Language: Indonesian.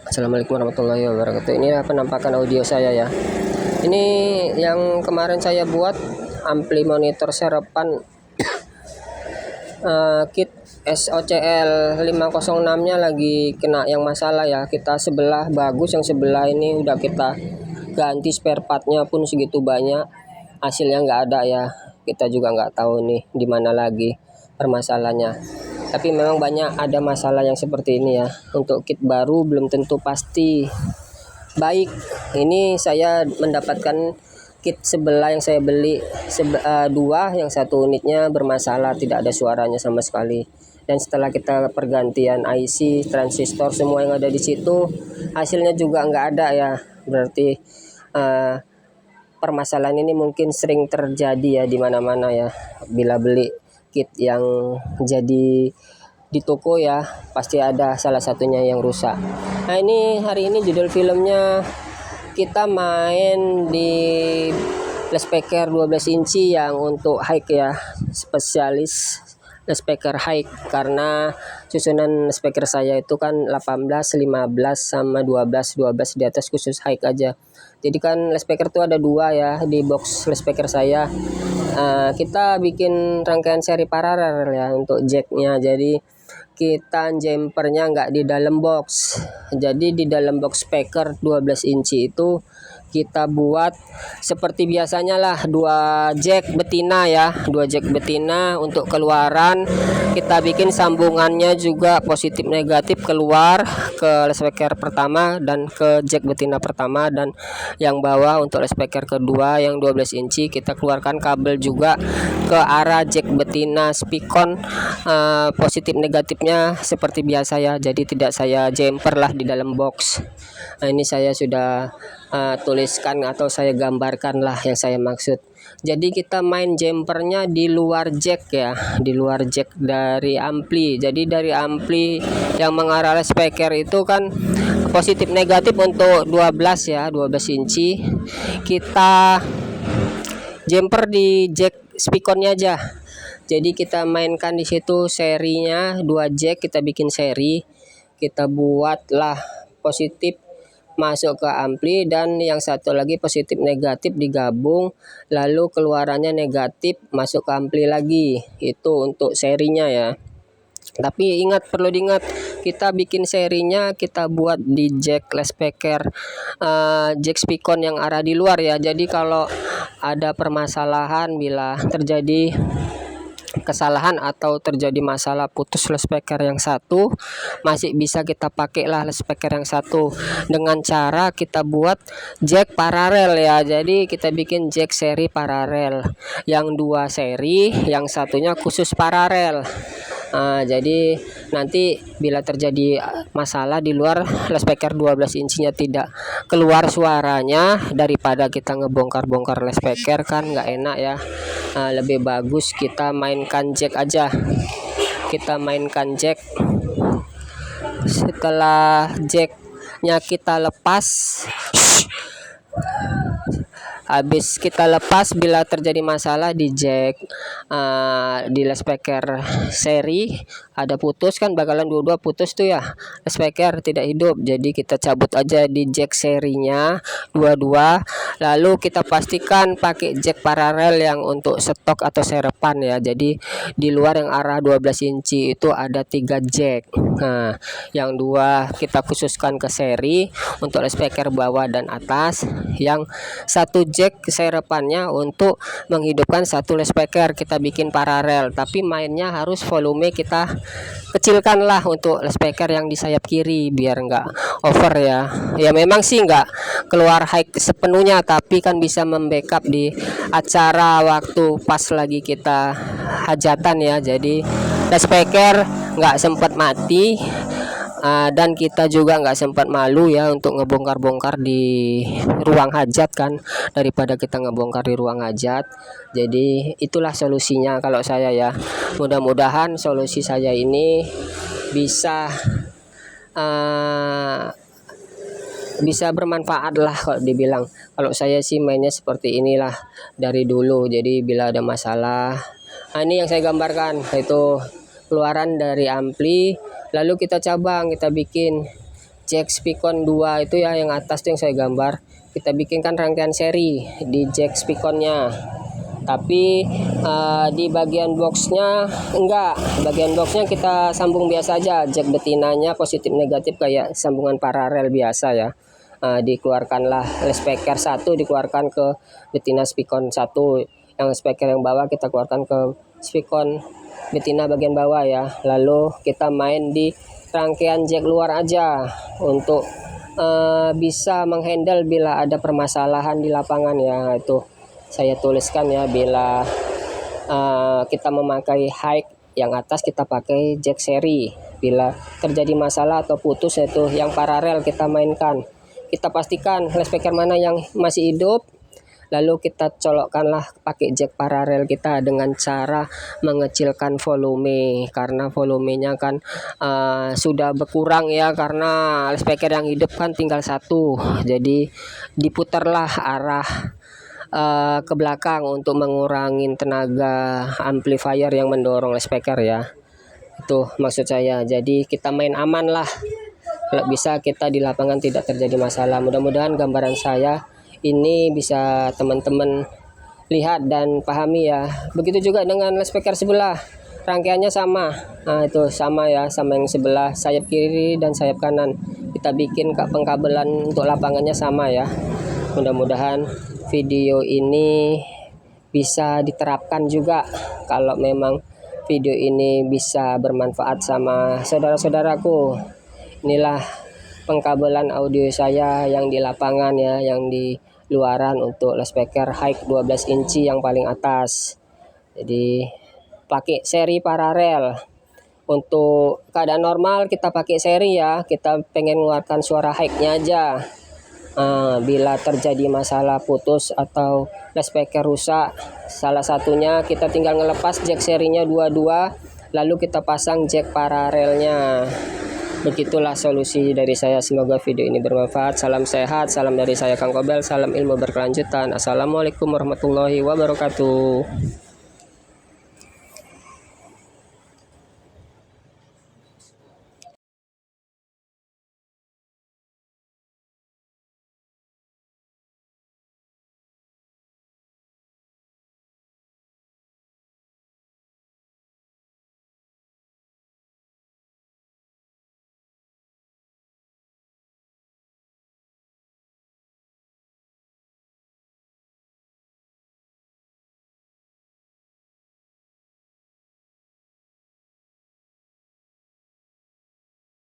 Assalamualaikum warahmatullahi wabarakatuh. Inilah penampakan audio saya ya. Ini yang kemarin saya buat ampli monitor serapan kit SOCL 506 nya lagi kena yang masalah ya. Kita sebelah bagus, yang sebelah ini udah kita ganti spare partnya pun segitu banyak, hasilnya nggak ada ya. Kita juga nggak tahu nih di mana lagi permasalahannya. Tapi memang banyak ada masalah yang seperti ini ya. Untuk kit baru belum tentu pasti baik. Ini saya mendapatkan kit sebelah yang saya beli dua, yang satu unitnya bermasalah, tidak ada suaranya sama sekali. Dan setelah kita pergantian IC, transistor, semua yang ada di situ, hasilnya juga nggak ada ya. Berarti permasalahan ini mungkin sering terjadi ya di mana-mana ya. Bila beli kit yang jadi di toko ya, pasti ada salah satunya yang rusak. Nah, ini hari ini judul filmnya kita main di loudspeaker 12 inci yang untuk high ya, spesialis loudspeaker high, karena susunan speaker saya itu kan 18, 15 sama 12 di atas khusus high aja. Jadi kan loudspeaker tuh ada dua ya di box loudspeaker saya. Kita bikin rangkaian seri paralel ya untuk jacknya. Jadi kita jumpernya nggak di dalam box. Jadi di dalam box speaker 12 inci itu kita buat seperti biasanya lah, dua jack betina ya, dua jack betina. Untuk keluaran kita bikin sambungannya juga positif negatif keluar ke loudspeaker pertama dan ke jack betina pertama, dan yang bawah untuk loudspeaker kedua yang 12 inci kita keluarkan kabel juga ke arah jack betina speakon. Positif negatifnya seperti biasa ya, jadi tidak saya jumper lah di dalam box. Nah, ini saya sudah tuliskan atau saya gambarkan lah yang saya maksud. Jadi kita main jumpernya di luar jack ya, di luar jack dari ampli. Jadi dari ampli yang mengarah speaker itu kan positif negatif untuk 12 ya, 12 inci. Kita jumper di jack speakonnya aja. Jadi kita mainkan di situ serinya 2 jack, kita bikin seri, kita buatlah positif masuk ke ampli, dan yang satu lagi positif negatif digabung, lalu keluarannya negatif masuk ke ampli lagi. Itu untuk serinya ya. Tapi ingat, perlu diingat, kita bikin serinya kita buat di jack loudspeaker jack speakon yang arah di luar ya. Jadi kalau ada permasalahan, bila terjadi kesalahan atau terjadi masalah putus loudspeaker yang satu, masih bisa kita pakai lah loudspeaker yang satu dengan cara kita buat jack paralel ya. Jadi kita bikin jack seri paralel, yang dua seri, yang satunya khusus paralel. Jadi nanti bila terjadi masalah di luar, loudspeaker 12 in치nya tidak keluar suaranya, daripada kita ngebongkar-bongkar loudspeaker kan nggak enak ya. Lebih bagus kita mainkan jack aja. Kita mainkan jack. Setelah jacknya kita lepas, habis kita lepas, bila terjadi masalah di jack di loudspeaker seri ada putus kan, bakalan dua-dua putus tuh ya, loudspeaker tidak hidup. Jadi kita cabut aja di jack serinya dua-dua, lalu kita pastikan pakai jack paralel yang untuk stok atau serepan ya. Jadi di luar yang arah 12 inci itu ada 3 jack. Nah, yang dua kita khususkan ke seri untuk loudspeaker bawah dan atas, yang satu jack serepannya untuk menghidupkan satu loudspeaker kita bikin paralel. Tapi mainnya harus volume kita kecilkan lah untuk loudspeaker yang di sayap kiri biar nggak over ya. Ya memang sih nggak keluar high sepenuhnya, tapi kan bisa membackup di acara waktu pas lagi kita hajatan ya. Jadi loudspeaker nggak sempat mati, dan kita juga nggak sempat malu ya untuk ngebongkar-bongkar di ruang hajat kan, daripada kita ngebongkar di ruang hajat. Jadi itulah solusinya kalau saya ya. Mudah-mudahan solusi saya ini bisa bisa bermanfaat lah kalau dibilang. Kalau saya sih mainnya seperti inilah dari dulu. Jadi bila ada masalah, ini yang saya gambarkan, itu keluaran dari ampli, lalu kita cabang, kita bikin jack Spicon 2 itu ya, yang atas tuh yang saya gambar. Kita bikinkan rangkaian seri di jack Spiconnya. Tapi di bagian boxnya enggak, bagian boxnya kita sambung biasa aja, jack betinanya positif negatif kayak sambungan paralel biasa ya. Dikeluarkanlah speaker 1 dikeluarkan ke betina Spicon 1, yang speaker yang bawah kita keluarkan ke Spicon betina bagian bawah ya. Lalu kita main di rangkaian jack luar aja untuk bisa menghandle bila ada permasalahan di lapangan ya. Itu saya tuliskan ya, bila kita memakai high yang atas kita pakai jack seri, bila terjadi masalah atau putus itu yang paralel kita mainkan. Kita pastikan speaker mana yang masih hidup, lalu kita colokkanlah pakai jack paralel kita dengan cara mengecilkan volume, karena volumenya kan sudah berkurang ya, karena speaker yang hidup kan tinggal satu. Jadi diputarlah arah ke belakang untuk mengurangi tenaga amplifier yang mendorong speaker ya. Itu maksud saya. Jadi kita main aman lah, kalau bisa kita di lapangan tidak terjadi masalah. Mudah-mudahan gambaran saya ini bisa teman-teman lihat dan pahami ya. Begitu juga dengan speaker sebelah, rangkaiannya sama. Nah itu sama ya, sama yang sebelah, sayap kiri dan sayap kanan. Kita bikin pengkabelan untuk lapangannya sama ya. Mudah-mudahan video ini bisa diterapkan juga. Kalau memang video ini bisa bermanfaat sama saudara-saudaraku. Inilah pengkabelan audio saya yang di lapangan ya, yang di luaran untuk speaker high 12 inci yang paling atas. Jadi pakai seri paralel. Untuk keadaan normal kita pakai seri ya, kita pengen mengeluarkan suara high-nya aja. Bila terjadi masalah putus atau speaker rusak, salah satunya kita tinggal ngelepas jack serinya 22, lalu kita pasang jack paralelnya. Begitulah solusi dari saya. Semoga video ini bermanfaat. Salam sehat, salam dari saya Kang Kobel, salam ilmu berkelanjutan. Assalamualaikum warahmatullahi wabarakatuh.